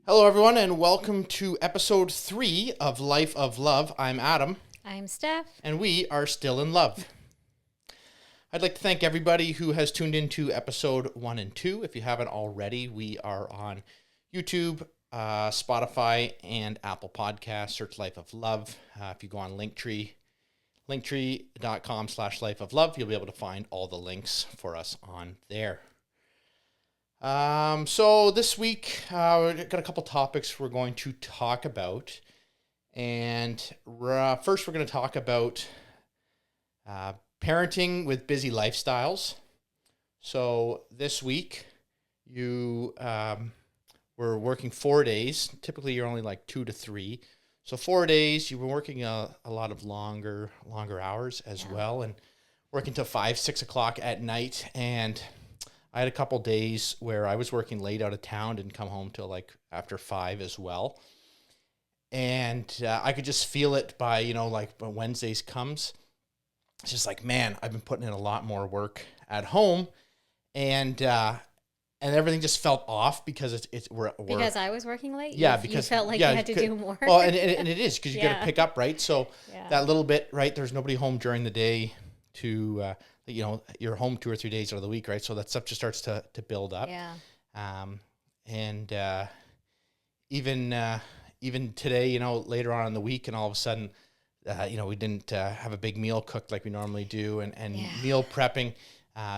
Hello, everyone, and welcome to episode 3 of Life of Love. I'm Adam, I'm Steph. and we are still in love. I'd like to thank everybody who has tuned into episode 1 and 2. If you haven't already, we are on YouTube, Spotify, and Apple Podcasts. Search Life of Love. If you go on linktree.com/Life of Love, you'll be able to find all the links for us on there. So this week, we've got a couple topics we're going to talk about. And first, we're going to talk about parenting with busy lifestyles. So this week, you were working 4 days. Typically, you're only like 2 to 3. So 4 days, you were working a lot of longer hours as well, and working till 5, 6 o'clock at night. And I had a couple days where I was working late out of town, didn't come home till like after 5 as well. And I could just feel it by, like when Wednesdays comes, it's just like, man, I've been putting in a lot more work at home. And everything just felt off because we're Because I was working late? Yeah, you because felt like you had to do more? Well, and it is because you got to pick up, right? So Yeah. that little bit, right? There's nobody home during the day to, you're home 2 or 3 days out of the week, right? So that stuff just starts to build up. Yeah. And even today, later on in the week, and all of a sudden, we didn't have a big meal cooked like we normally do, and meal prepping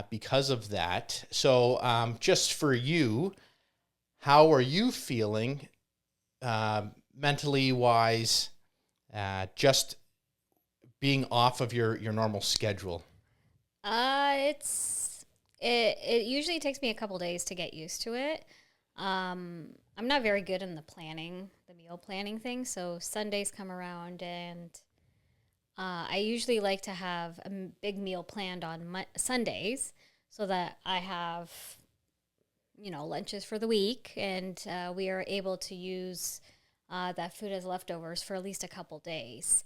because of that. So just for you, how are you feeling mentally wise, just being off of your normal schedule? It usually takes me a couple days to get used to it. I'm not very good in the meal planning thing. So Sundays come around, and I usually like to have a big meal planned on Sundays, so that I have, lunches for the week, and we are able to use that food as leftovers for at least a couple days.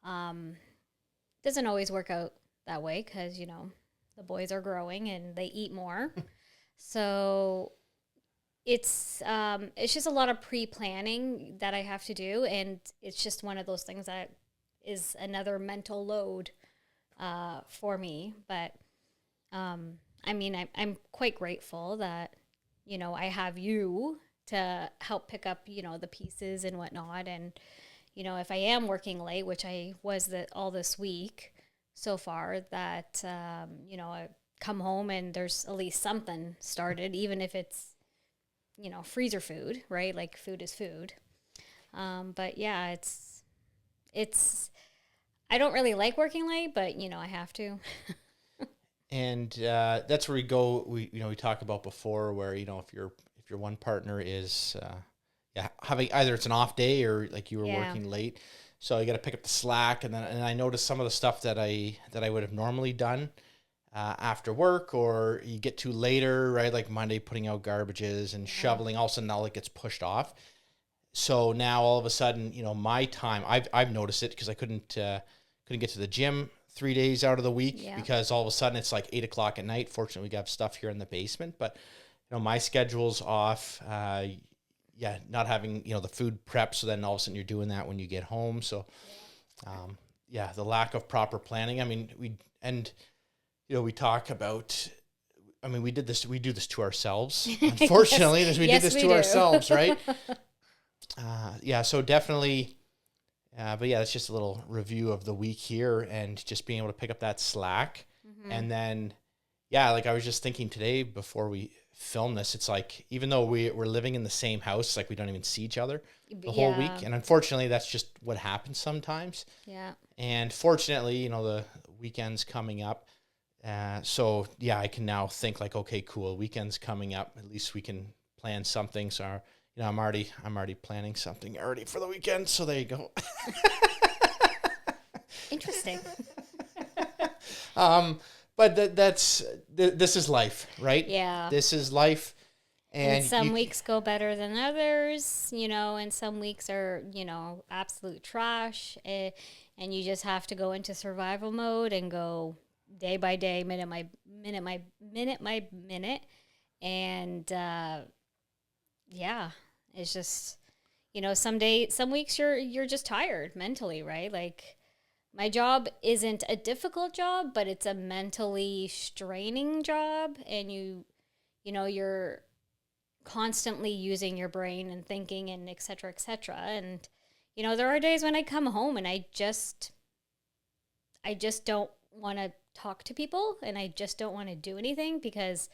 Doesn't always work out that way because, the boys are growing and they eat more. So it's just a lot of pre-planning that I have to do, and it's just one of those things that is another mental load for me. But I'm quite grateful that I have you to help pick up the pieces and whatnot. And if I am working late, which I was all this week so far, that I come home and there's at least something started, even if it's freezer food, right? Like food is food. But yeah, it's I don't really like working late, but I have to. And that's where we go. We talk about before where if your one partner is having either it's an off day or like you were working late, so you got to pick up the slack. And I noticed some of the stuff that I would have normally done after work, or you get to later, right? Like Monday, putting out garbages and shoveling, all of a sudden now it gets pushed off. So now all of a sudden, my time, I've noticed it because I couldn't get to the gym 3 days out of the week because all of a sudden it's like 8 o'clock at night. Fortunately, we got stuff here in the basement, but my schedule's off. Not having the food prep, so then all of a sudden you're doing that when you get home. So, the lack of proper planning. I mean, we talk about. I mean, we do this to ourselves. Unfortunately, we did this to ourselves, right? So definitely. But yeah, it's just a little review of the week here and just being able to pick up that slack. Mm-hmm. And then, like I was just thinking today before we film this, it's like, even though we're living in the same house, like we don't even see each other the whole week. And unfortunately, that's just what happens sometimes. Yeah. And fortunately, the weekend's coming up. So I can now think like, okay, cool, weekend's coming up. At least we can plan something. So I'm already planning something already for the weekend. So there you go. Interesting. But this is life, right? Yeah. This is life. And some weeks go better than others, and some weeks are, absolute trash. And you just have to go into survival mode and go day by day, minute by minute. And It's just, some weeks you're just tired mentally, right? Like my job isn't a difficult job, but it's a mentally straining job, and you're constantly using your brain and thinking and et cetera, et cetera. And there are days when I come home and I just don't want to talk to people, and I just don't want to do anything because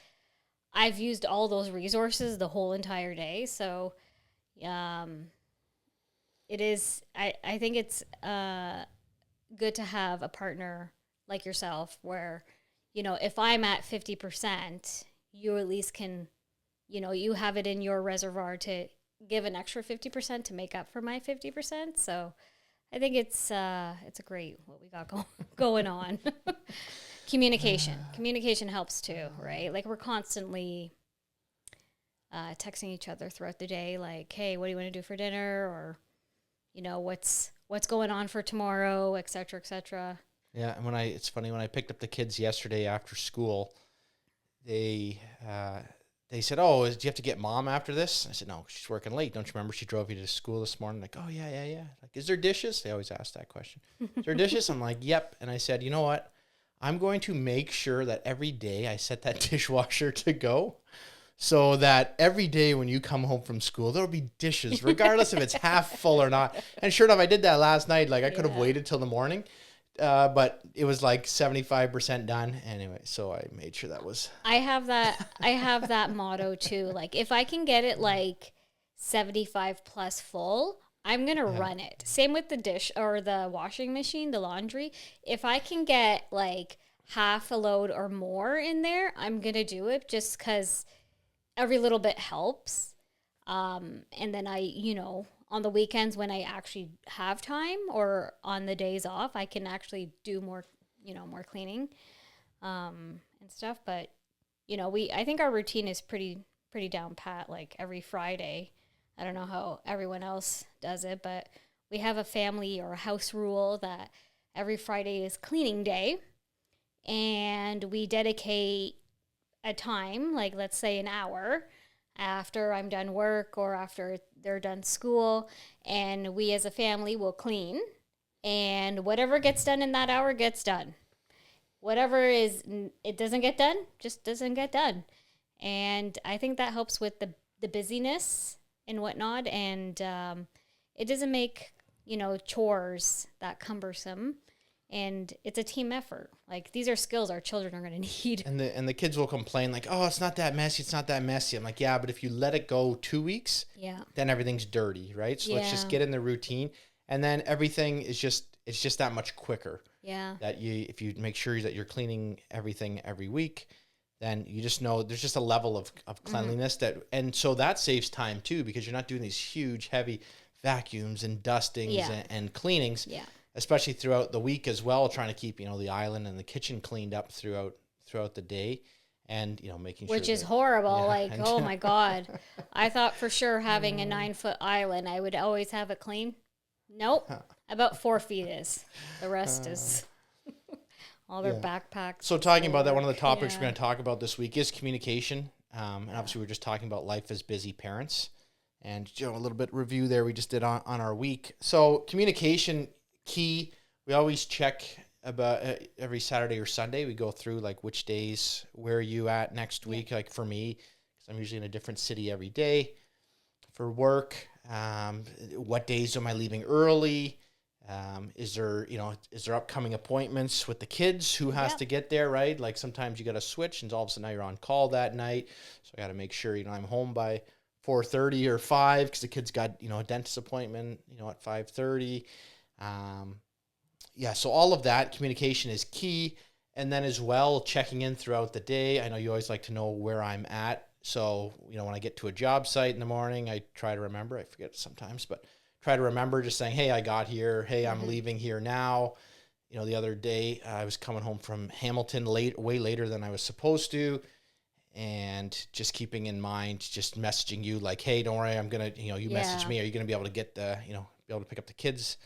I've used all those resources the whole entire day. So, um, it is. I think it's good to have a partner like yourself, where if I'm at 50%, you at least can, you have it in your reservoir to give an extra 50% to make up for my 50%. So I think it's a great what we got going on. Communication helps too, right? Like we're constantly texting each other throughout the day, like, hey, what do you want to do for dinner, or what's going on for tomorrow, et cetera, et cetera. Yeah, and it's funny, when I picked up the kids yesterday after school, they said, "Oh, do you have to get mom after this?" I said, "No, she's working late. Don't you remember she drove you to school this morning?" Like, "Oh yeah. Like, is there dishes?" They always ask that question. Is there dishes? I'm like, "Yep." And I said, "You know what? I'm going to make sure that every day I set that dishwasher to go, so that every day when you come home from school, there'll be dishes, regardless if it's half full or not." And sure enough, I did that last night. Like I could have waited till the morning, but it was like 75% done anyway. So I made sure that was. I have that motto too. Like if I can get it like 75 plus full, I'm going to run it. Same with the dish or the washing machine, the laundry. If I can get like half a load or more in there, I'm going to do it, just because every little bit helps. And then on the weekends when I actually have time, or on the days off, I can actually do more, more cleaning, and stuff. But, I think our routine is pretty down pat, like every Friday. I don't know how everyone else does it, but we have a family or a house rule that every Friday is cleaning day, and we dedicate a time, like let's say an hour after I'm done work or after they're done school, and we as a family will clean, and whatever gets done in that hour gets done. Whatever it doesn't get done, just doesn't get done. And I think that helps with the busyness and whatnot, and it doesn't make chores that cumbersome, and it's a team effort. Like these are skills our children are going to need. And the kids will complain like, "Oh, it's not that messy. It's not that messy." I'm like, "Yeah, but if you let it go 2 weeks, then everything's dirty, right? So let's just get in the routine, and then everything is it's just that much quicker." Yeah. That if you make sure that you're cleaning everything every week, then you just know there's just a level of cleanliness and so that saves time too, because you're not doing these huge heavy vacuums and dustings and cleanings. Yeah. Especially throughout the week as well, trying to keep, the island and the kitchen cleaned up throughout the day, and, making sure. Which is horrible. Like, oh my God. I thought for sure having a 9-foot island, I would always have it clean. Nope. About 4 feet is. The rest is all their backpacks. So talking about that, one of the topics we're going to talk about this week is communication. And obviously we're just talking about life as busy parents, and, a little bit review there we just did on our week. So communication, key. We always check about every Saturday or Sunday. We go through like which days, where are you at next week? Like for me, because I'm usually in a different city every day for work. What days am I leaving early? Is there upcoming appointments with the kids? Who has to get there, right? Like sometimes you got to switch, and all of a sudden now you're on call that night. So I got to make sure, I'm home by 4:30 or 5, because the kid's got, a dentist appointment, at 5:30. So all of that communication is key. And then as well, checking in throughout the day. I know you always like to know where I'm at. So, when I get to a job site in the morning, I try to remember. I forget sometimes, but try to remember just saying, "Hey, I got here. Hey, I'm leaving here now." The other day I was coming home from Hamilton way later than I was supposed to. And just keeping in mind, just messaging you like, "Hey, don't worry. I'm going to, you message me. Are you going to be able to get be able to pick up the kids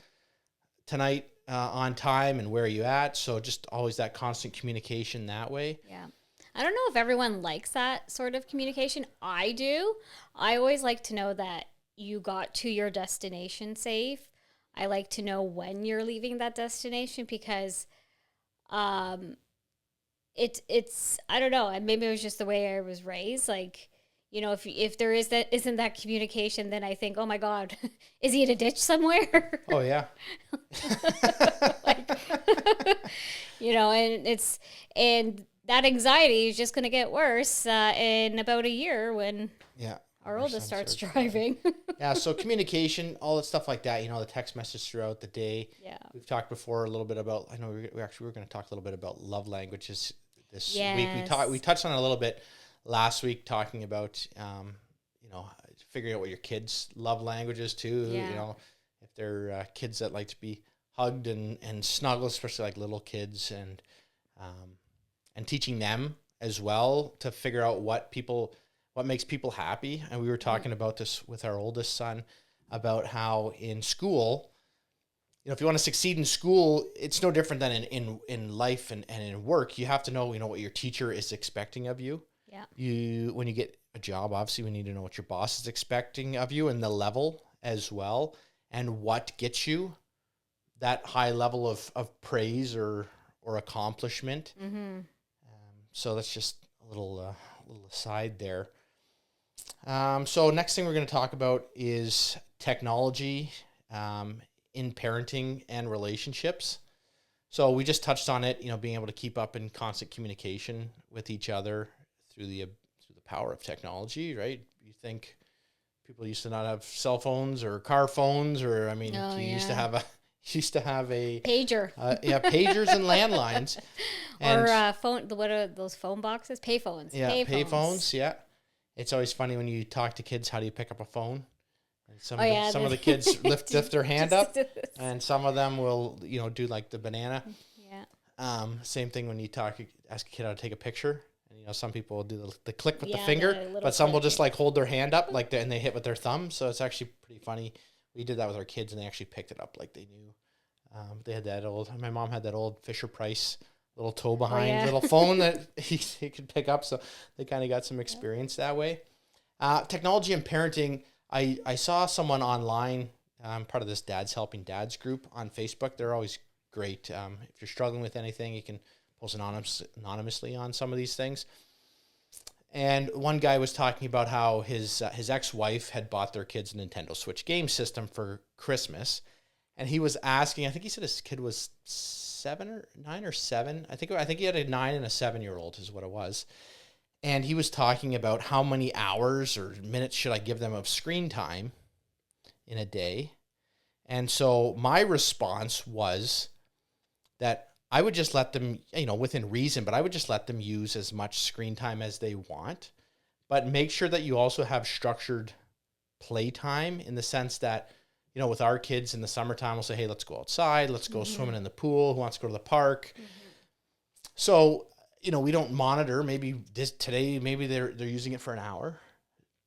tonight on time, and where are you at?" So just always that constant communication that way. Yeah. I don't know if everyone likes that sort of communication. I do. I always like to know that you got to your destination safe. I like to know when you're leaving that destination because it's I don't know, maybe it was just the way I was raised. Like, you know, if there isn't that communication, then I think, oh my God, is he in a ditch somewhere? Oh yeah. Like, you know, and that anxiety is just going to get worse in about a year when our oldest starts driving. Yeah, so communication, all that stuff like that, you know, the text message throughout the day. Yeah. We've talked before a little bit about, I know we were going to talk a little bit about love languages this week. We touched on it a little bit last week, talking about, you know, figuring out what your kids' love languages too. Yeah. You know, if they're kids that like to be hugged and snuggled, especially like little kids, and teaching them as well to figure out what makes people happy. And we were talking about this with our oldest son about how in school, you know, if you want to succeed in school, it's no different than in life and in work. You have to know, you know, what your teacher is expecting of you. Yeah. When you get a job, obviously we need to know what your boss is expecting of you and the level as well, and what gets you that high level of praise or accomplishment. Mm-hmm. So that's just a little aside there. So next thing we're going to talk about is technology in parenting and relationships. So we just touched on it, you know, being able to keep up in constant communication with each other through the power of technology, right? You think people used to not have cell phones or car phones, or I mean, used to have a pager. Pagers and landlines, and, or phone. What are those phone boxes? Payphones. Yeah, payphones. Yeah, it's always funny when you talk to kids. How do you pick up a phone? And some of the kids lift their hand up, and some of them will, you know, do like the banana. Yeah. Same thing when you ask a kid how to take a picture. And, you know, some people will do the click with the finger, but some will just like hold their hand up and they hit with their thumb. So it's actually pretty funny. We did that with our kids, and they actually picked it up like they knew. They had my mom had that old Fisher-Price little toe behind little phone that he could pick up. So they kind of got some experience that way. Technology and parenting. I saw someone online, part of this Dads Helping Dads group on Facebook. They're always great. If you're struggling with anything, you can post anonymously on some of these things. And one guy was talking about how his ex-wife had bought their kids a Nintendo Switch game system for Christmas. And he was asking, I think he said his kid was 9 or 7. I think he had a 9 and a 7-year-old is what it was. And he was talking about how many hours or minutes should I give them of screen time in a day. And so my response was that I would just let them, you know, within reason, but I would just let them use as much screen time as they want. But make sure that you also have structured playtime, in the sense that, you know, with our kids in the summertime, we'll say, hey, let's go outside. Let's go swimming in the pool. Who wants to go to the park? Mm-hmm. So, you know, we don't monitor. Maybe today, maybe they're using it for an hour.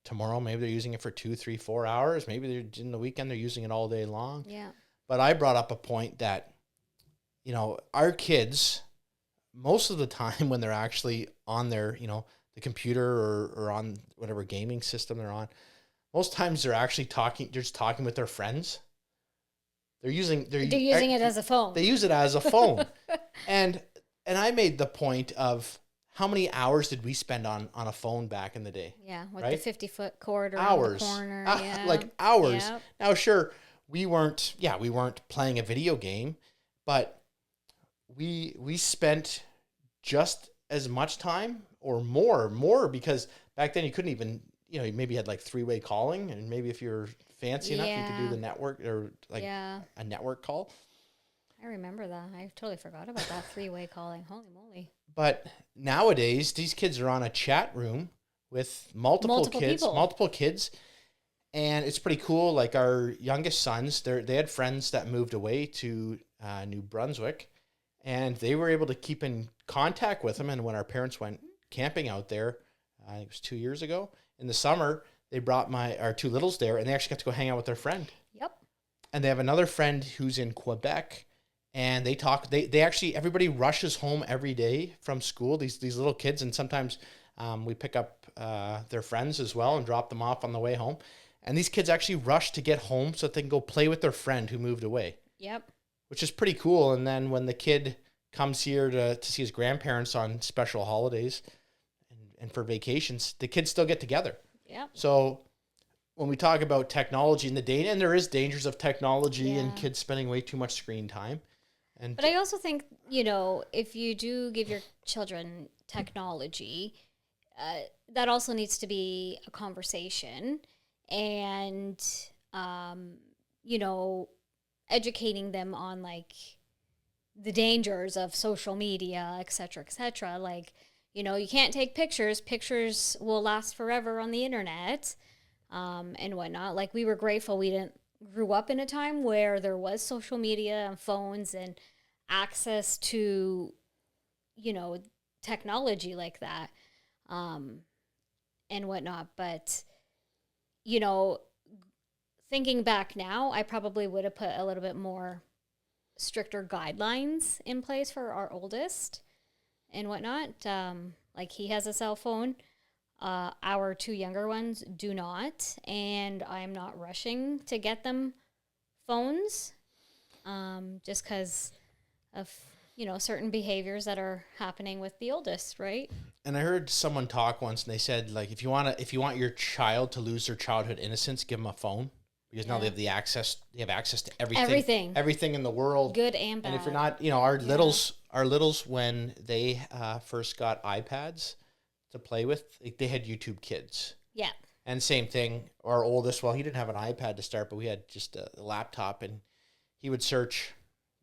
Tomorrow, maybe they're using it for 2, 3, 4 hours. Maybe they're in the weekend, they're using it all day long. Yeah. But I brought up a point that, you know, our kids, most of the time when they're actually on their, you know, the computer or on whatever gaming system they're on, most times they're actually just talking with their friends. They're using it as a phone. They use it as a phone. and I made the point of how many hours did we spend on a phone back in the day? Yeah, with the 50-foot cord around hours. The corner. Like hours. Yep. Now, sure, we weren't playing a video game, but we spent just as much time or more, because back then you couldn't even, you know, you maybe had like 3-way calling, and maybe if you're fancy enough, you could do the network or like a network call. I remember that. I totally forgot about that 3-way calling. Holy moly. But nowadays, these kids are on a chat room with multiple kids, and it's pretty cool. Like our youngest sons, they had friends that moved away to New Brunswick, and they were able to keep in contact with them. And when our parents went camping out there, I think it was 2 years ago, in the summer, they brought our 2 littles there, and they actually got to go hang out with their friend. Yep. And they have another friend who's in Quebec, and they talk. They actually, everybody rushes home every day from school. These little kids, and sometimes we pick up their friends as well and drop them off on the way home. And these kids actually rush to get home so that they can go play with their friend who moved away. Yep. Which is pretty cool. And then when the kid comes here to see his grandparents on special holidays and for vacations, the kids still get together. Yep. So when we talk about technology and and there is dangers of technology and kids spending way too much screen time. But I also think, you know, if you do give your children technology, that also needs to be a conversation and, you know, educating them on like the dangers of social media, et cetera, et cetera. Like, you know, you can't take pictures. Pictures will last forever on the internet and whatnot. Like, we were grateful we didn't grew up in a time where there was social media and phones and access to, you know, technology like that and whatnot. But, you know, thinking back now, I probably would have put a little bit more stricter guidelines in place for our oldest and whatnot. Like, he has a cell phone. Our two younger ones do not, and I'm not rushing to get them phones just because of, you know, certain behaviors that are happening with the oldest, right? And I heard someone talk once, and they said, like, if you want your child to lose their childhood innocence, give them a phone, because now they have access to everything in the world, good and bad. And if you're not, you know, our littles when they first got iPads to play with, like, they had YouTube Kids. Yeah. And same thing, our oldest, well, he didn't have an iPad to start, but we had just a laptop, and he would search,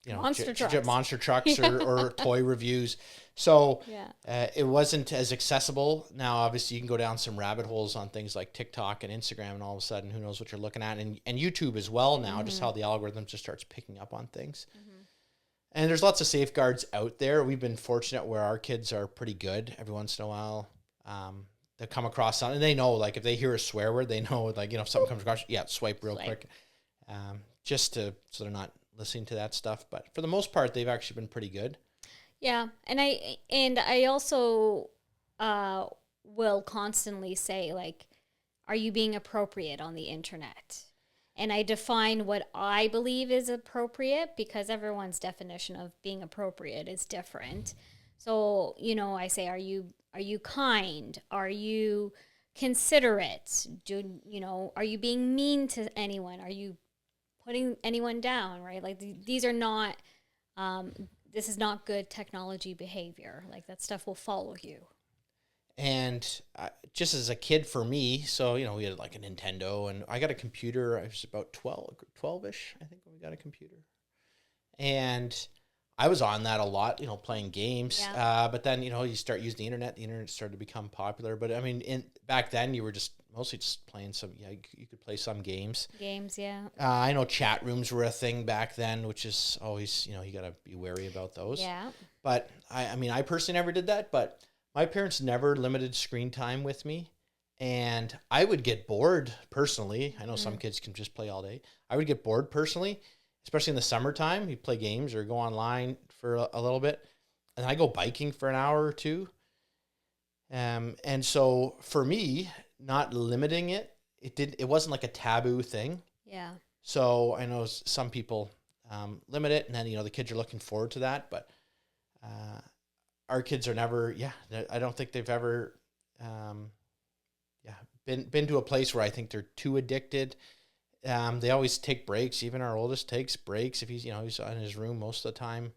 you know, monster trucks or toy reviews. So it wasn't as accessible. Now, obviously, you can go down some rabbit holes on things like TikTok and Instagram, and all of a sudden, who knows what you're looking at, and YouTube as well now, just how the algorithm just starts picking up on things. And there's lots of safeguards out there. We've been fortunate where our kids are pretty good. Every once in a while, they come across something, and they know, like, if they hear a swear word, they know, like, you know, if something comes across, swipe real quick, so they're not listening to that stuff. But for the most part, they've actually been pretty good. Yeah, and I also will constantly say, like, are you being appropriate on the internet? And I define what I believe is appropriate, because everyone's definition of being appropriate is different. So, you know, I say, are you kind? Are you considerate? Are you being mean to anyone? Are you putting anyone down, right? Like, these are not, this is not good technology behavior. Like, that stuff will follow you. And just as a kid for me, so, you know, we had like a Nintendo, and I got a computer. I was about 12-ish, I think, when we got a computer. And I was on that a lot, you know, playing games. Yeah. But then, you know, you start using the internet. The internet started to become popular. But, I mean, back then, you were just mostly just playing some, you could play some games. I know chat rooms were a thing back then, which is always, you know, you got to be wary about those. Yeah. But, I mean, I personally never did that, but my parents never limited screen time with me, and I would get bored personally. I know some kids can just play all day. I would get bored personally, especially in the summertime. You play games or go online for a little bit, and I go biking for an hour or two. And so for me, not limiting it wasn't like a taboo thing. Yeah. So I know some people limit it, and then, you know, the kids are looking forward to that, but our kids are never, I don't think they've ever, been to a place where I think they're too addicted. They always take breaks. Even our oldest takes breaks if he's in his room most of the time,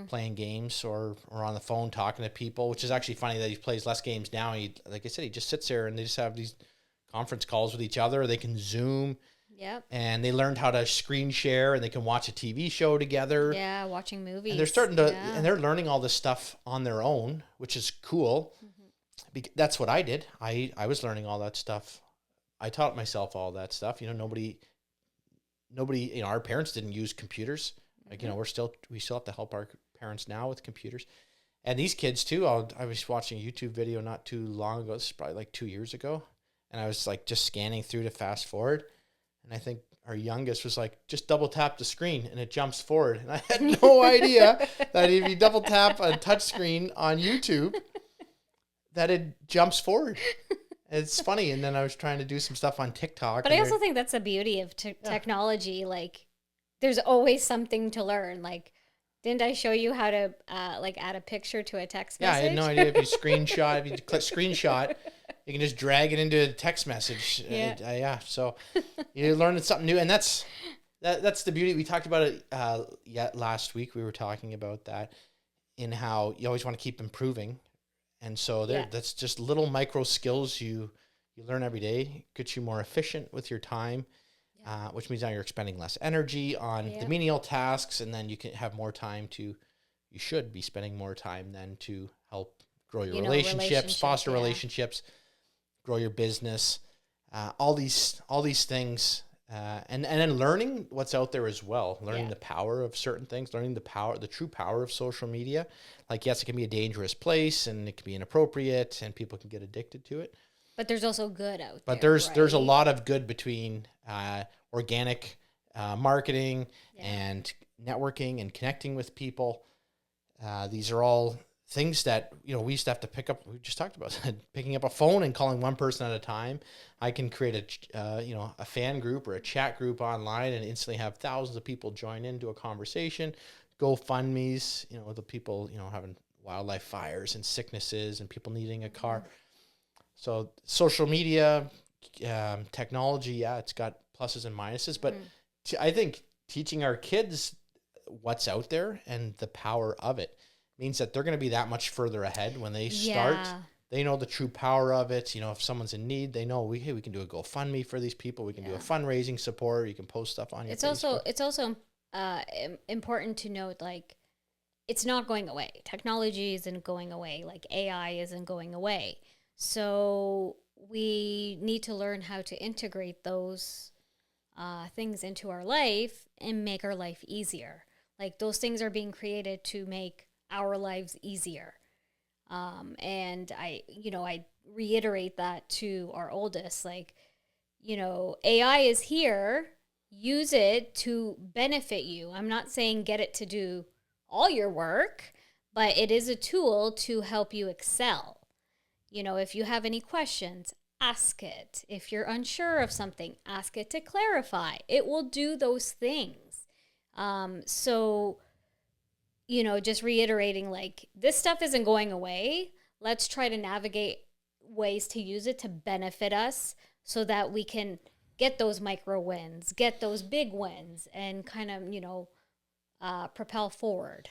playing games or on the phone talking to people, which is actually funny that he plays less games now. Like I said, he just sits there and they just have these conference calls with each other. They can Zoom. Yep. And they learned how to screen share, and they can watch a TV show together. Yeah, watching movies. And they're starting to, and they're learning all this stuff on their own, which is cool. That's what I did. I was learning all that stuff. I taught myself all that stuff. You know, nobody, you know, our parents didn't use computers. Like, you know, we still have to help our parents now with computers. And these kids too. I was watching a YouTube video not too long ago. This is probably like 2 years ago. And I was like just scanning through to fast forward. And I think our youngest was like, just double tap the screen and it jumps forward. And I had no idea that if you double tap a touch screen on YouTube, that it jumps forward. It's funny. And then I was trying to do some stuff on TikTok. But I also think that's the beauty of technology. Like, there's always something to learn. Like, didn't I show you how to like add a picture to a text message? Yeah, I had no idea if you click screenshot, you can just drag it into a text message. Yeah. So you're learning something new, and that's the beauty. We talked about it last week. We were talking about that in how you always want to keep improving, and so that's just little micro skills you learn every day. Gets you more efficient with your time. Which means now you're expending less energy on the menial tasks, and then you can have more time you should be spending more time then to help grow your relationships, foster relationships, grow your business, all these things, and then learning what's out there as well, learning the power of certain things, learning the true power of social media. Like, yes, it can be a dangerous place and it can be inappropriate and people can get addicted to it. But there's also good out there. But there's a lot of good between organic marketing and networking and connecting with people. These are all things that we used to have to pick up. We just talked about picking up a phone and calling one person at a time. I can create a fan group or a chat group online and instantly have thousands of people join into a conversation. GoFundMe's, the people having wildlife fires and sicknesses and people needing a car. So social media, technology, it's got pluses and minuses, but I think teaching our kids what's out there and the power of it means that they're going to be that much further ahead when they start. They know the true power of it. If someone's in need, they know we can do a GoFundMe for these people. We can do a fundraising support. You can post stuff on your Facebook. It's also important to note, like, it's not going away. Technology isn't going away. Like, AI isn't going away. So we need to learn how to integrate those things into our life and make our life easier. Like, those things are being created to make our lives easier. And I reiterate that to our oldest, like, AI is here, use it to benefit you. I'm not saying get it to do all your work, but it is a tool to help you excel. If you have any questions, ask it. If you're unsure of something, ask it to clarify. It will do those things. So, just reiterating, like, this stuff isn't going away. Let's try to navigate ways to use it to benefit us so that we can get those micro wins, get those big wins, and kind of, propel forward.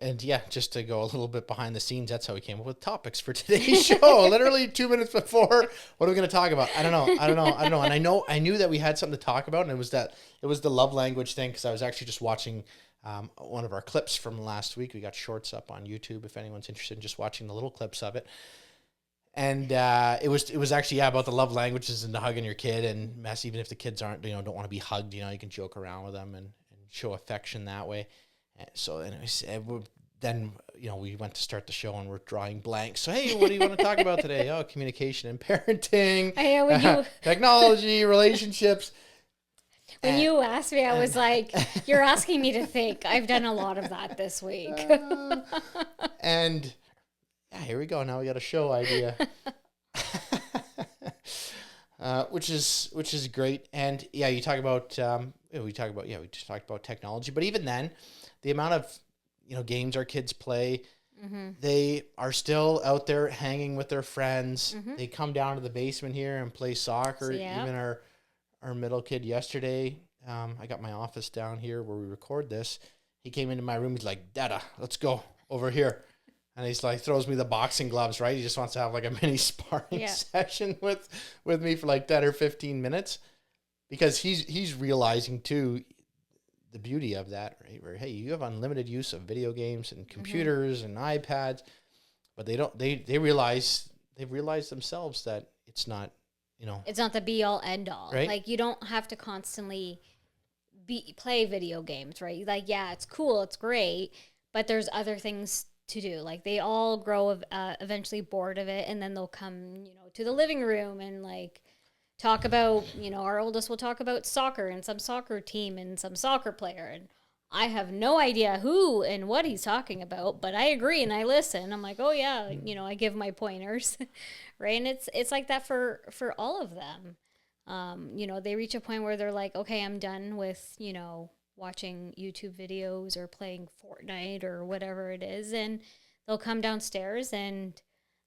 And just to go a little bit behind the scenes, that's how we came up with topics for today's show. Literally 2 minutes before, what are we going to talk about? I don't know. And I knew that we had something to talk about, and it was the love language thing, because I was actually just watching one of our clips from last week. We got shorts up on YouTube if anyone's interested in just watching the little clips of it. And it was actually about the love languages and the hugging your kid and mess. Even if the kids don't want to be hugged, you can joke around with them and show affection that way. So anyways, then we went to start the show and we're drawing blanks. So hey, what do you want to talk about today? Oh, communication and parenting, technology, relationships. When you asked me, I was like, "You're asking me to think." I've done a lot of that this week. And here we go. Now we got a show idea, which is great. And you talk about we just talked about technology, but even then, the amount of games our kids play, they are still out there hanging with their friends. They come down to the basement here and play soccer. Even our middle kid yesterday, I got my office down here where we record this. He came into my room. He's like, "Dada, let's go over here." And he's like, throws me the boxing gloves, right? He just wants to have like a mini sparring session with me for like 10 or 15 minutes, because he's realizing too the beauty of that, right? Where, hey, you have unlimited use of video games and computers and iPads, but they've realized themselves that it's not, it's not the be all end all. Right? Like, you don't have to constantly play video games, right? Like, it's cool, it's great, but there's other things to do. Like, they all grow eventually bored of it, and then they'll come, to the living room and like talk about, our oldest will talk about soccer and some soccer team and some soccer player, and I have no idea who and what he's talking about, but I agree and I listen. I'm like, oh yeah, you know, I give my pointers, right? And it's like that for all of them. You know, they reach a point where they're like, okay, I'm done with, you know, watching YouTube videos or playing Fortnite or whatever it is, and they'll come downstairs and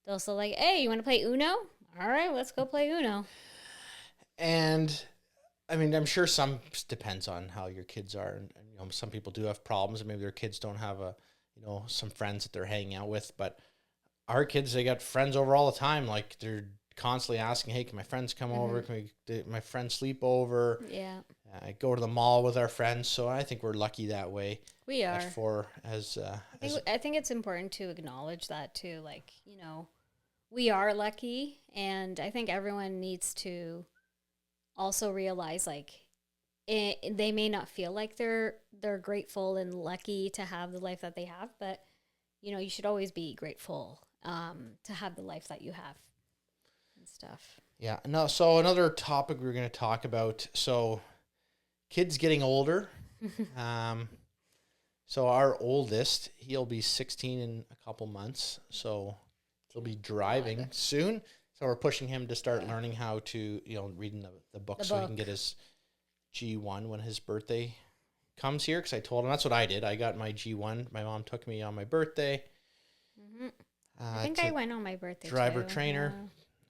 they'll say like, hey, you want to play Uno? All right, let's go play Uno. And I mean, I'm sure some depends on how your kids are, and you know, some people do have problems, and maybe their kids don't have you know, some friends that they're hanging out with. But our kids, they got friends over all the time. Like they're constantly asking, "Hey, can my friends come over? Can my friends sleep over?" Yeah, Go to the mall with our friends. So I think we're lucky that way. we are. I think it's important to acknowledge that too. Like, you know, we are lucky, and I think everyone needs to also realize like they may not feel like they're grateful and lucky to have the life that they have, but you know, you should always be grateful to have the life that you have and stuff. Yeah. No. So another topic we're going to talk about. So kids getting older. So our oldest, he'll be 16 in a couple months. So he'll be driving soon. So we're pushing him to start learning how to, you know, reading the book so he can get his G1 when his birthday comes here. Because I told him, that's what I did. I got my G1. My mom took me on my birthday. Mm-hmm. I think I went on my birthday driver trainer.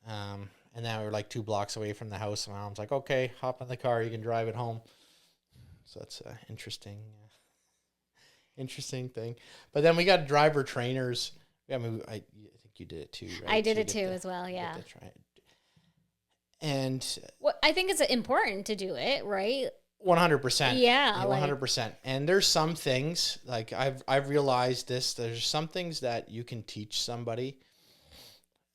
Yeah. And now we're like 2 blocks away from the house. And my mom's like, okay, hop in the car. You can drive it home. So that's an interesting thing. But then we got driver trainers. I mean, I think you did it too, right? I did it too as well, yeah. And well, I think it's important to do it, right? 100%. Yeah, 100%. And there's some things, like I've realized this, there's some things that you can teach somebody,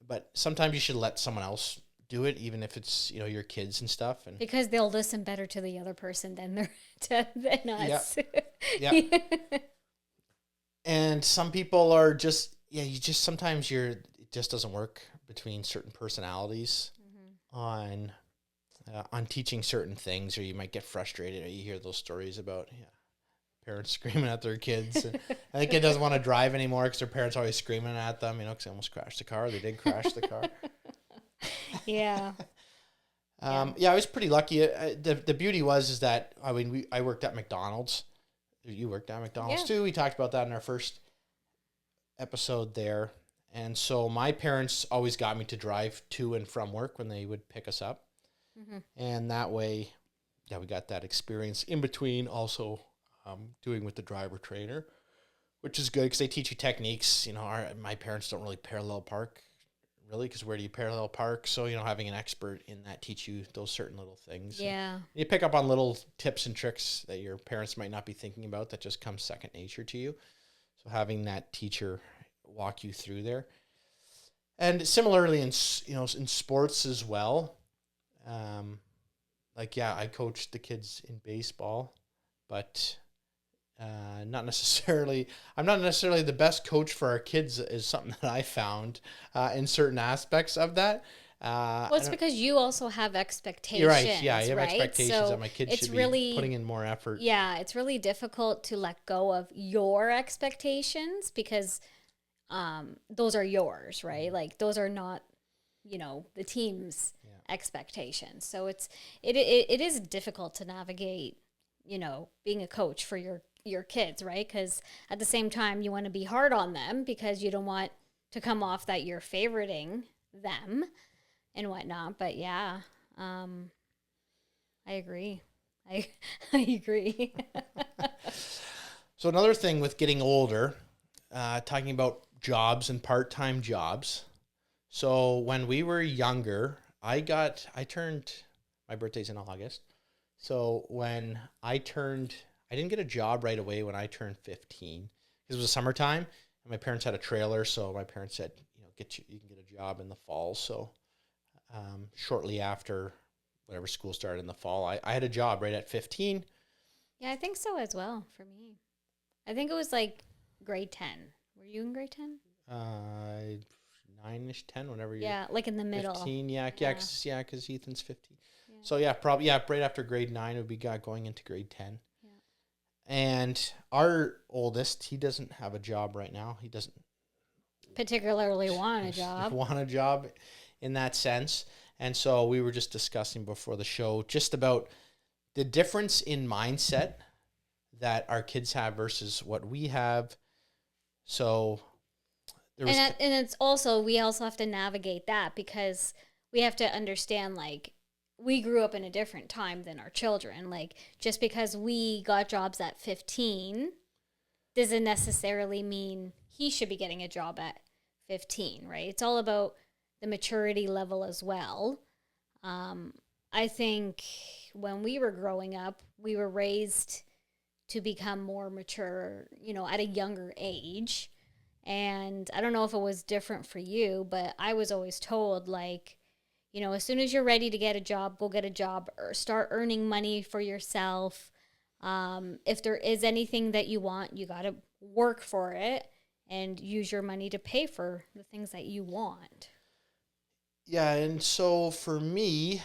but sometimes you should let someone else do it, even if it's, you know, your kids and stuff. And because they'll listen better to the other person than us. Yeah. And some people are just, sometimes it just doesn't work between certain personalities on teaching certain things, or you might get frustrated, or you hear those stories about parents screaming at their kids. And the kid doesn't want to drive anymore because their parents are always screaming at them, you know, because they almost crashed the car. They did crash the car. Yeah. I was pretty lucky. The beauty is that, I mean, I worked at McDonald's. You worked at McDonald's too. We talked about that in our first episode there. And so my parents always got me to drive to and from work when they would pick us up. Mm-hmm. And that way, we got that experience in between also doing with the driver trainer, which is good because they teach you techniques. You know, my parents don't really parallel park, really, because where do you parallel park? So, you know, having an expert in that teach you those certain little things. Yeah. And you pick up on little tips and tricks that your parents might not be thinking about that just come second nature to you. So having that teacher walk you through there. And similarly in sports as well. I coached the kids in baseball, but I'm not necessarily the best coach for our kids, is something that I found in certain aspects of that. Well, it's because you also have expectations. You're right. Yeah, you have right? expectations that my kids should be putting in more effort. Yeah, it's really difficult to let go of your expectations because those are yours, right? Like those are not, you know, the team's expectations. So it is difficult to navigate, you know, being a coach for your kids, right? Because at the same time, you want to be hard on them because you don't want to come off that you're favoriting them and whatnot. But yeah, I agree. I agree. So another thing with getting older, talking about jobs and part-time jobs. So when we were younger, my birthday's in August. So when I didn't get a job right away when I turned 15 because it was summertime and my parents had a trailer. So my parents said, you know, you can get a job in the fall. So shortly after whatever school started in the fall, I had a job right at 15. Yeah, I think so as well for me. I think it was like grade 10. Were you in grade 10? 9-ish, 10, whenever you're... Yeah, like in the middle. 15, because Ethan's 15. Yeah. So, probably, right after grade 9, it would be going into grade 10. Yeah. And our oldest, he doesn't have a job right now. He doesn't particularly want a job. Want a job in that sense. And so we were just discussing before the show just about the difference in mindset that our kids have versus what we have. So there was, and it's also, we also have to navigate that, because we have to understand, like, we grew up in a different time than our children. Like, just because we got jobs at 15 doesn't necessarily mean he should be getting a job at 15, right? It's all about the maturity level as well. I think when we were growing up, we were raised to become more mature, you know, at a younger age. And I don't know if it was different for you, but I was always told, like, you know, as soon as you're ready to get a job, go get a job or start earning money for yourself. If there is anything that you want, you got to work for it and use your money to pay for the things that you want. Yeah, and so for me,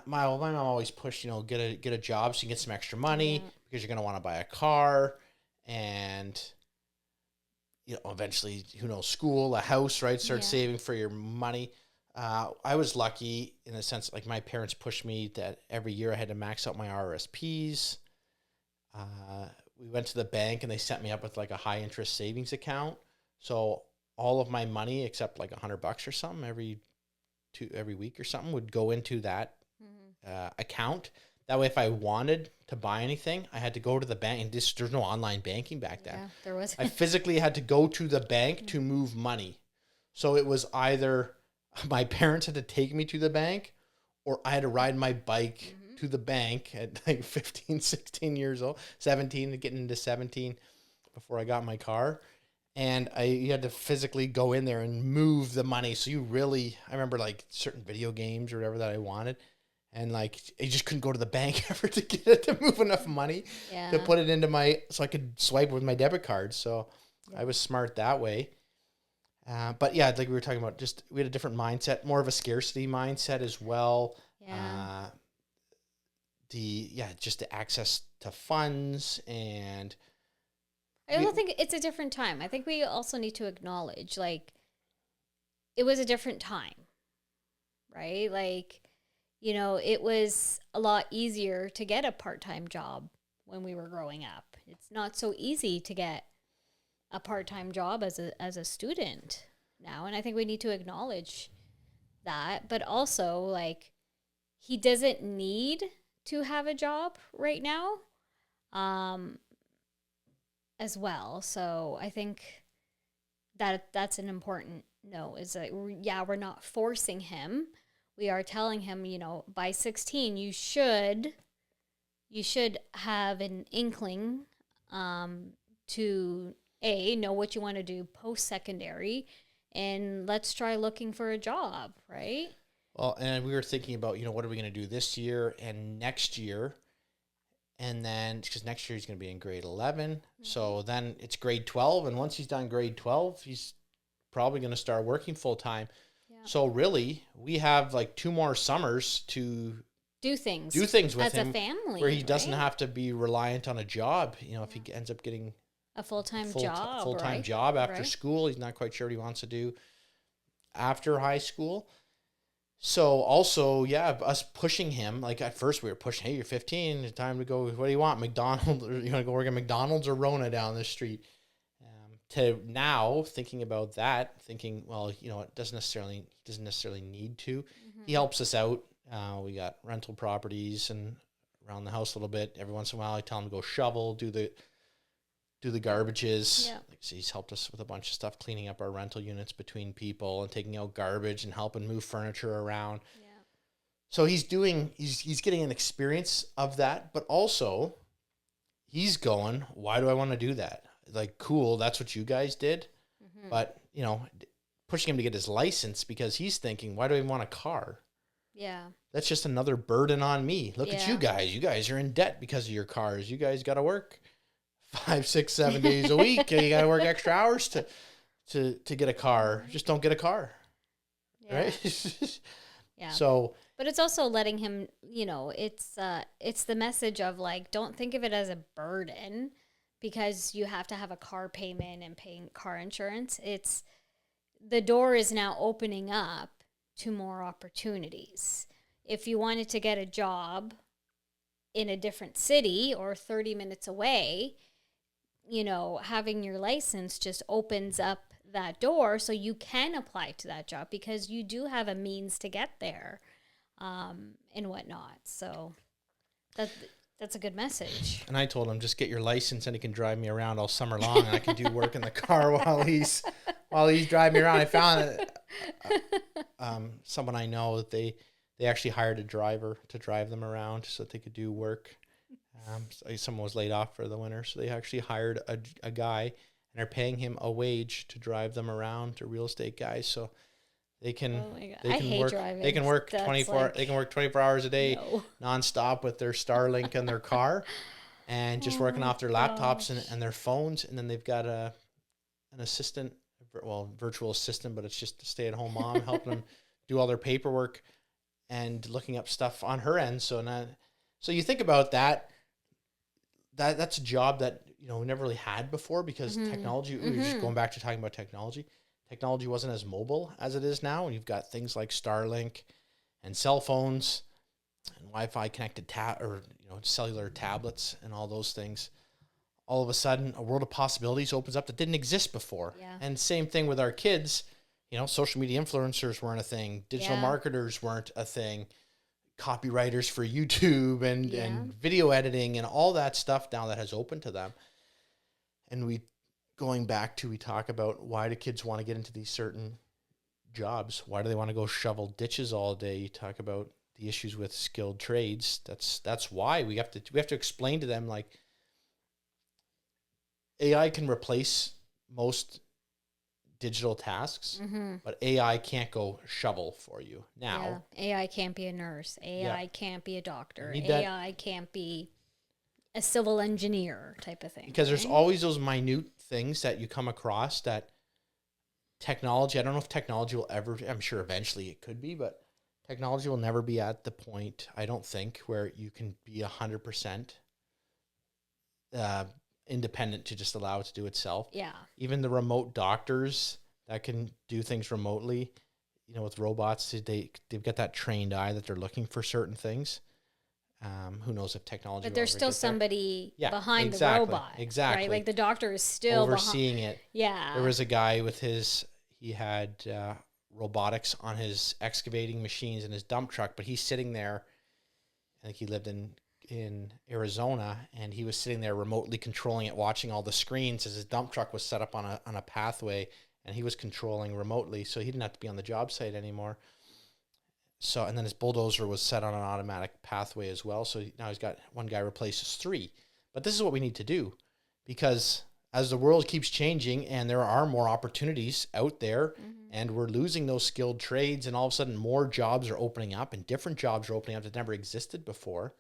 my mom always pushed, you know, get a job so you can get some extra money, because you're going to want to buy a car and, you know, eventually, who knows, school, a house, right? Start saving for your money. I was lucky in the sense, like, my parents pushed me that every year I had to max out my RSPs. We went to the bank and they set me up with like a high interest savings account. So all of my money, except like $100 or something every week or something, would go into that account. That way, if I wanted to buy anything, I had to go to the bank, and there's no online banking back then. Yeah, there was. I physically had to go to the bank to move money. So it was either my parents had to take me to the bank, or I had to ride my bike to the bank at like 15, 16 years old, 17, getting into 17 before I got my car. And you had to physically go in there and move the money. So I remember like certain video games or whatever that I wanted. And like, I just couldn't go to the bank ever to get it to move enough money to put it into so I could swipe with my debit card. So I was smart that way. But yeah, like we were talking about, just we had a different mindset, more of a scarcity mindset as well. Yeah. Just the access to funds, and I also think it's a different time. I think we also need to acknowledge, like, it was a different time, right? Like, you know, it was a lot easier to get a part-time job when we were growing up. It's not so easy to get a part-time job as a student now, and I think we need to acknowledge that. But also, like, he doesn't need to have a job right now, as well. So I think that's an important note, is that we're not forcing him. We are telling him, you know, by 16 you should have an inkling to know what you want to do post-secondary, and let's try looking for a job, right? Well, and we were thinking about, you know, what are we going to do this year and next year? And then, because next year he's going to be in grade 11. So then it's grade 12. And once he's done grade 12, he's probably going to start working full time. Yeah. So really, we have like 2 more summers to do things with as him, a family, where he doesn't have to be reliant on a job. You know, if he ends up getting a full-time job after school, he's not quite sure what he wants to do after high school. So also, us pushing him, like at first we were pushing, hey, you're 15, it's time to go, what do you want, McDonald's, or you want to go work at McDonald's or Rona down the street? To now thinking about that, thinking, well, you know, he doesn't necessarily need to. Mm-hmm. He helps us out. We got rental properties and around the house a little bit. Every once in a while I tell him to go shovel, do the garbages. Yeah. Like, so he's helped us with a bunch of stuff, cleaning up our rental units between people and taking out garbage and helping move furniture around. Yeah. So he's getting an experience of that, but also he's going, why do I want to do that? Like, cool, that's what you guys did. Mm-hmm. But, you know, pushing him to get his license, because he's thinking, why do I want a car? Yeah. That's just another burden on me. Look at you guys. You guys are in debt because of your cars. You guys got to work 5, 6, 7 days a week. You got to work extra hours to get a car. Just don't get a car. Yeah. Right? Yeah. So But it's also letting him, it's the message of like, don't think of it as a burden because you have to have a car payment and paying car insurance. It's the door is now opening up to more opportunities. If you wanted to get a job in a different city or 30 minutes away, having your license just opens up that door so you can apply to that job because you do have a means to get there, and whatnot. So that's a good message. And I told him, just get your license and he can drive me around all summer long, and I can do work in the car while he's driving me around. I found that someone I know, that they actually hired a driver to drive them around so that they could do work. So someone was laid off for the winter, so they actually hired a guy, and they're paying him a wage to drive them around, to real estate guys. So they can, I hate work, driving. they can work 24 they can work 24 hours a day nonstop with their Starlink in their car, and just working off their laptops and their phones. And then they've got an assistant, virtual assistant, but it's just a stay-at-home mom helping them do all their paperwork and looking up stuff on her end. So you think about that's a job that we never really had before, because technology, we were just going back to talking about technology wasn't as mobile as it is now, and you've got things like Starlink and cell phones and Wi-Fi connected cellular tablets and all those things. All of a sudden, a world of possibilities opens up that didn't exist before. Yeah. And same thing with our kids. Social media influencers weren't a thing. Digital marketers weren't a thing. Copywriters for YouTube and video editing and all that stuff now that has opened to them. And we talk about, why do kids want to get into these certain jobs? Why do they want to go shovel ditches all day? You talk about the issues with skilled trades. That's why we have to explain to them, like, AI can replace most digital tasks, but AI can't go shovel for you now. Yeah. AI can't be a nurse. AI can't be a doctor. AI can't be a civil engineer type of thing. Because there's always those minute things that you come across that technology, I don't know if technology will ever, I'm sure eventually it could be, but technology will never be at the point, I don't think, where you can be 100% independent to just allow it to do itself. Yeah. Even the remote doctors that can do things remotely, with robots, they've got that trained eye that they're looking for certain things. Who knows if technology, but there's still somebody behind the robot. Exactly. Right? Like the doctor is still overseeing it. Yeah. There was a guy with he had robotics on his excavating machines in his dump truck, but he's sitting there. I think he lived in Arizona, and he was sitting there remotely controlling it, watching all the screens as his dump truck was set up on a pathway, and he was controlling remotely, so he didn't have to be on the job site anymore. So, and then his bulldozer was set on an automatic pathway as well. So now he's got one guy replaces 3. But this is what we need to do, because as the world keeps changing and there are more opportunities out there, and we're losing those skilled trades, and all of a sudden more jobs are opening up and different jobs are opening up that never existed before.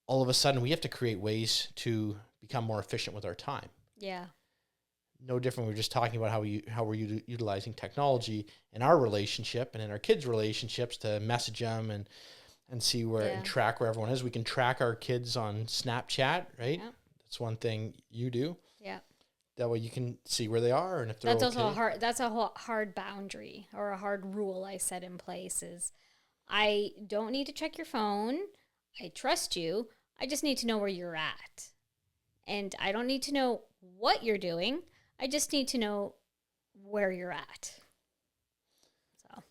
All of a sudden we have to create ways to become more efficient with our time. Yeah. No different. We were just talking about how we're utilizing technology in our relationship and in our kids' relationships to message them and see and track where everyone is. We can track our kids on Snapchat, right? Yeah. That's one thing you do. Yeah. That way you can see where they are, and if they're okay. That's a hard boundary, or a hard rule I set in place is, I don't need to check your phone. I trust you. I just need to know where you're at. And I don't need to know what you're doing. I just need to know where you're at. So.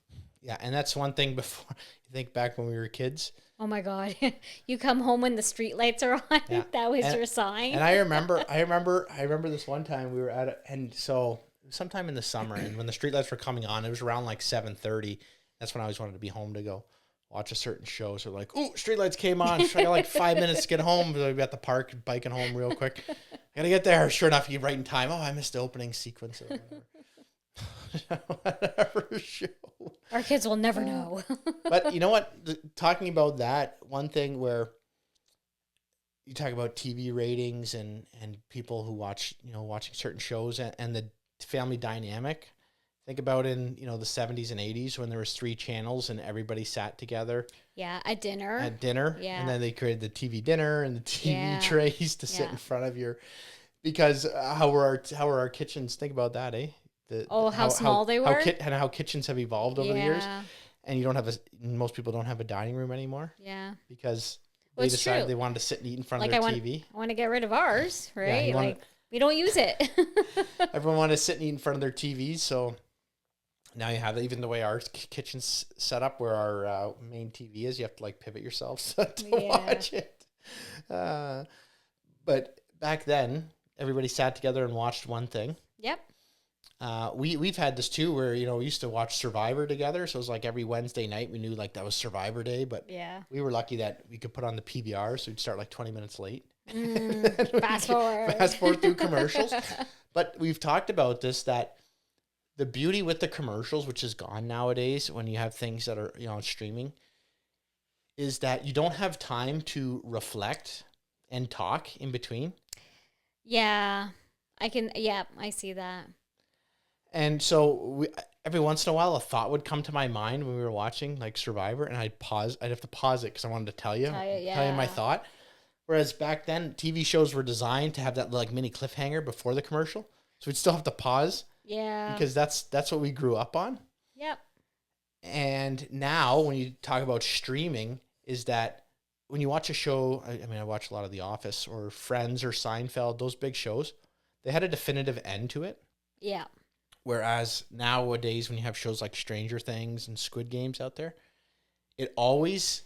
Yeah, and that's one thing. Before you think back when we were kids. Oh my God! You come home when the street lights are on. Yeah. That was your sign. And I remember this one time we were at and so sometime in the summer, and when the street lights were coming on, it was around like 7:30. That's when I always wanted to be home to go watch a certain show. So like, oh, streetlights came on. So I got like 5 minutes to get home. So we at the park, biking home real quick. I gotta get there. Sure enough, you right in time. Oh, I missed the opening sequence or whatever. Whatever show. Our kids will never know. But you know what? Talking about that, one thing where you talk about TV ratings and people who watch, watching certain shows and the family dynamic. Think about in, the 70s and 80s when there was 3 channels and everybody sat together. Yeah, at dinner. Yeah. And then they created the TV dinner and the TV trays to sit in front of your, because how were our kitchens? Think about that, eh? How small they were? How kitchens have evolved over the years. And you don't have most people don't have a dining room anymore. Yeah. Because they decided they wanted to sit and eat in front of their TV. I want to get rid of ours, right? Yeah, we don't use it. Everyone wanted to sit and eat in front of their TVs, so now you have even the way our kitchen's set up, where our main TV is. You have to like pivot yourself to watch it. But back then, everybody sat together and watched one thing. Yep. We've had this too, where we used to watch Survivor together. So it was like every Wednesday night we knew like that was Survivor Day. But we were lucky that we could put on the PBR, so we'd start like 20 minutes late. Fast forward through commercials. But we've talked about this, that the beauty with the commercials, which is gone nowadays when you have things that are on streaming, is that you don't have time to reflect and talk in between. Yeah, I see that. And so every once in a while, a thought would come to my mind when we were watching like Survivor, and I'd have to pause it because I wanted to tell you my thought. Whereas back then, TV shows were designed to have that like mini cliffhanger before the commercial, so we'd still have to pause. Yeah, because that's what we grew up on. Yep. And now, when you talk about streaming, is that when you watch a show, I watch a lot of The Office or Friends or Seinfeld, those big shows, they had a definitive end to it. Yeah. Whereas nowadays, when you have shows like Stranger Things and Squid Games out there, it always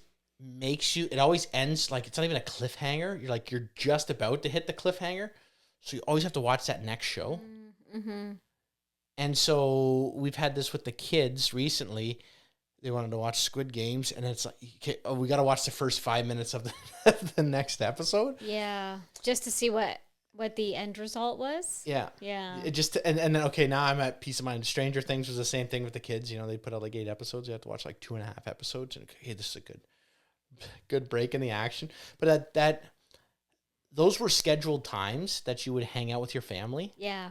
ends like it's not even a cliffhanger. You're just about to hit the cliffhanger, so you always have to watch that next show. Mm-hmm. And so we've had this with the kids recently. They wanted to watch Squid Games, and it's like, we got to watch the first 5 minutes of the next episode. Yeah, just to see what the end result was. Yeah. It just and then okay, now I'm at peace of mind. Stranger Things was the same thing with the kids. They put out like 8 episodes. You have to watch like 2.5 episodes, and okay, this is a good break in the action. But that those were scheduled times that you would hang out with your family. Yeah.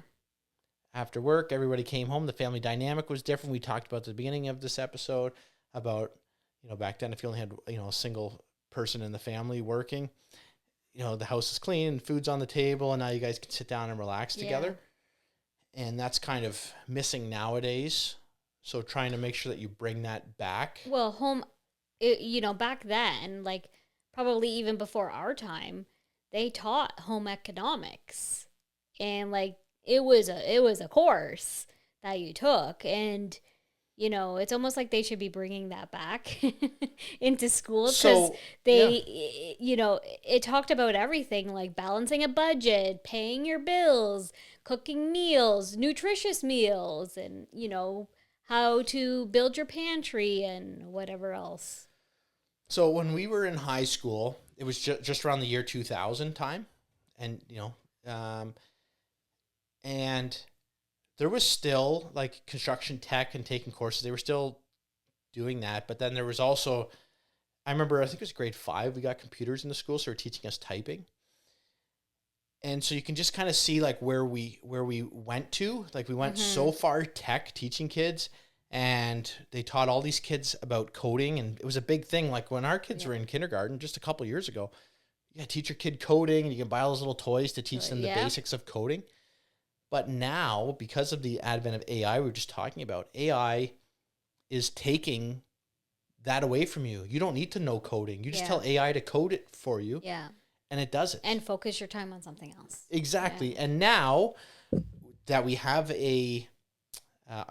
After work, everybody came home. The family dynamic was different. We talked about at the beginning of this episode about, back then if you only had, a single person in the family working, the house is clean and food's on the table, and now you guys can sit down and relax together. And that's kind of missing nowadays. So trying to make sure that you bring that back. Well, back then, like probably even before our time, they taught home economics, and like it was a course that you took, and it's almost like they should be bringing that back into school, because it talked about everything, like balancing a budget, paying your bills, cooking meals, nutritious meals, and how to build your pantry and whatever else. So when we were in high school, it was just around the year 2000 time, and and there was still like construction tech and taking courses. They were still doing that. But then there was also, I remember, I think it was grade 5, we got computers in the school, so they were teaching us typing. And so you can just kind of see like where we went to. Like we went so far tech teaching kids, and they taught all these kids about coding, and it was a big thing. Like when our kids were in kindergarten just a couple years ago, teach your kid coding, and you can buy all those little toys to teach them the basics of coding. But now, because of the advent of AI, we were just talking about, AI is taking that away from you. You don't need to know coding. You just tell AI to code it for you. Yeah. And it does it. And focus your time on something else. Exactly. Yeah. And now that we have a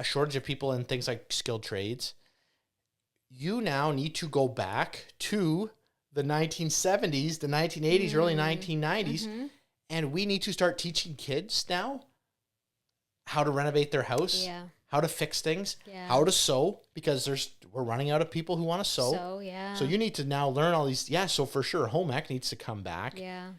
shortage of people in things like skilled trades, you now need to go back to the 1970s, the 1980s, early 1990s, and we need to start teaching kids now how to renovate their house, how to fix things, how to sew, because we're running out of people who want to sew. So you need to now learn all these. Yeah, so for sure, home ec needs to come back. Yeah.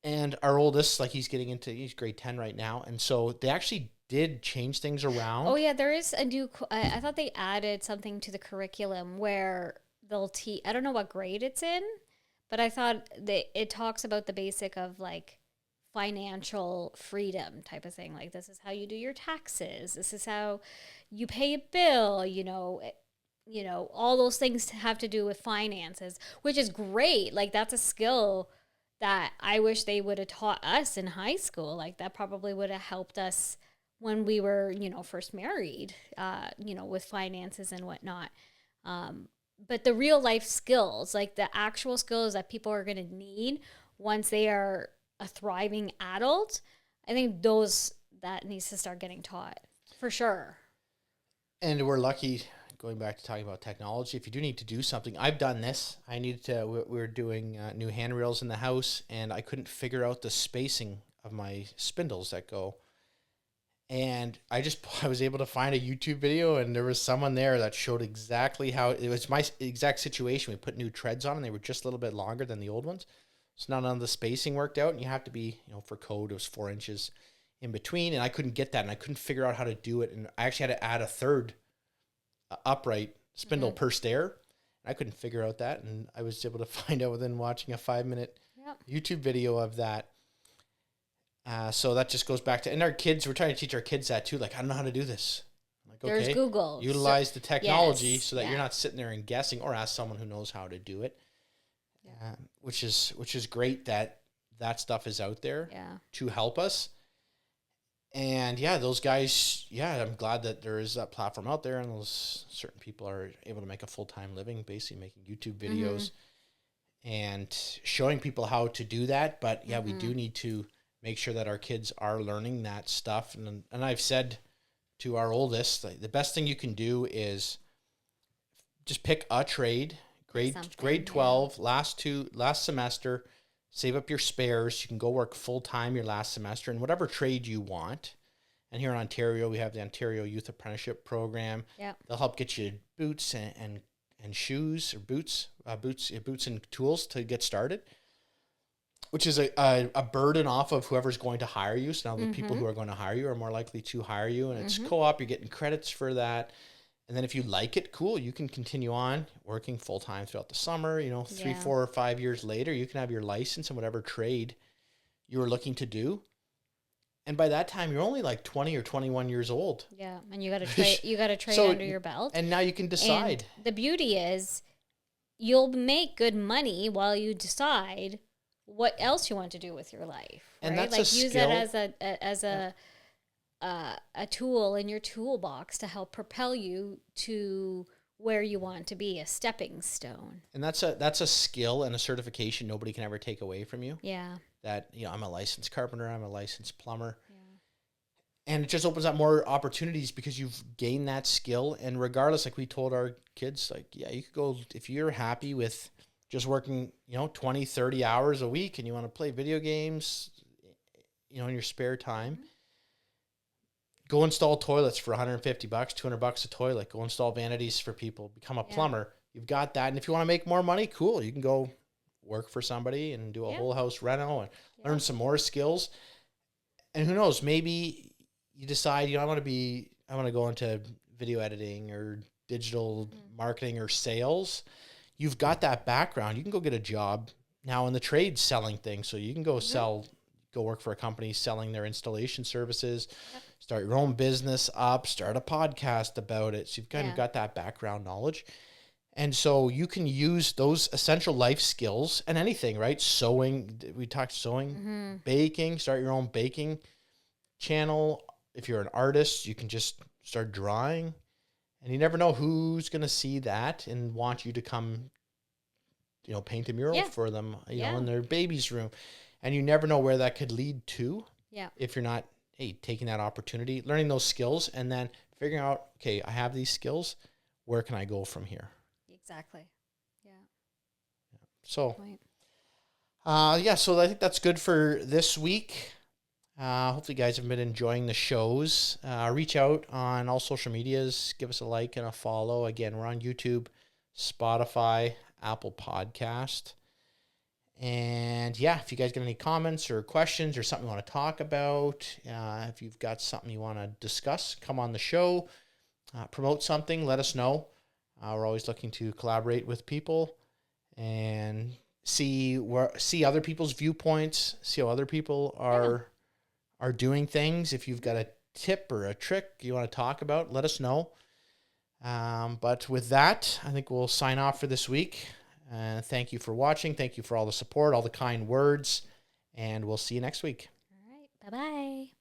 And our oldest, like he's grade 10 right now, and so they actually did change things around. Oh yeah, there is a new. I thought they added something to the curriculum where they'll teach. I don't know what grade it's in, but I thought it talks about the basic of like financial freedom type of thing. Like, this is how you do your taxes. This is how you pay a bill, all those things have to do with finances, which is great. Like, that's a skill that I wish they would have taught us in high school. Like, that probably would have helped us when we were, first married, with finances and whatnot. But the real life skills, like the actual skills that people are going to need once they are a thriving adult, I think that needs to start getting taught for sure. And we're lucky, going back to talking about technology, if you do need to do something, I've done this. We were doing new handrails in the house, and I couldn't figure out the spacing of my spindles that go. And I was able to find a YouTube video, and there was someone there that showed exactly how it was my exact situation. We put new treads on, and they were just a little bit longer than the old ones. So none of the spacing worked out, and you have to be, for code, it was 4 inches in between, and I couldn't get that, and I couldn't figure out how to do it. And I actually had to add a third upright spindle per stair. And I couldn't figure out that, and I was able to find out within watching a 5-minute YouTube video of that. So that just goes back to, and our kids, we're trying to teach our kids that too. Like, I don't know how to do this. I'm like, there's okay, Google. Utilize the technology so that you're not sitting there and guessing, or ask someone who knows how to do it. Which is great that stuff is out there to help us. And those guys, I'm glad that there is that platform out there, and those certain people are able to make a full-time living, basically making YouTube videos and showing people how to do that. But we do need to make sure that our kids are learning that stuff. And I've said to our oldest, like, the best thing you can do is just pick a trade, grade 12, last semester, save up your spares. You can go work full-time your last semester in whatever trade you want. And here in Ontario, we have the Ontario Youth Apprenticeship Program. Yeah. They'll help get you boots and shoes, or boots and tools to get started, which is a burden off of whoever's going to hire you. So now the people who are going to hire you are more likely to hire you, and it's co-op. You're getting credits for that. And then if you like it, cool, you can continue on working full-time throughout the summer. 3, 4, or 5 years later, you can have your license in whatever trade you were looking to do. And by that time, you're only like 20 or 21 years old. Yeah, and you got to trade under your belt. And now you can decide. And the beauty is, you'll make good money while you decide what else you want to do with your life. And right? that's use skill. it as a tool in your toolbox to help propel you to where you want to be, a stepping stone. And that's a skill and a certification nobody can ever take away from you. Yeah. That, I'm a licensed carpenter, I'm a licensed plumber. Yeah. And it just opens up more opportunities because you've gained that skill. And regardless, like we told our kids, like, you could go, if you're happy with just working, 20, 30 hours a week, and you want to play video games, in your spare time, go install toilets for $150, $200 a toilet. Go install vanities for people. Become a plumber. You've got that. And if you want to make more money, cool. You can go work for somebody and do a whole house reno and learn some more skills. And who knows, maybe you decide, I want to go into video editing or digital marketing or sales. You've got that background. You can go get a job now in the trade selling things. So you can go go work for a company selling their installation services, start your own business up, start a podcast about it. So you've kind of got that background knowledge. And so you can use those essential life skills and anything, right? Sewing, we talked sewing, baking, start your own baking channel. If you're an artist, you can just start drawing. And you never know who's going to see that and want you to come, paint a mural for them, in their baby's room. And you never know where that could lead to. Yeah. If you're not, taking that opportunity, learning those skills, and then figuring out, okay, I have these skills. Where can I go from here? Exactly. Yeah. So, so I think that's good for this week. Hopefully you guys have been enjoying the shows. Reach out on all social medias. Give us a like and a follow. Again, we're on YouTube, Spotify, Apple Podcast. And if you guys got any comments or questions or something you want to talk about, if you've got something you want to discuss, come on the show, promote something, let us know. We're always looking to collaborate with people and see other people's viewpoints, see how other people are doing things. If you've got a tip or a trick you want to talk about, let us know. But with that, I think we'll sign off for this week. Thank you for watching. Thank you for all the support, all the kind words, and we'll see you next week. All right. Bye-bye.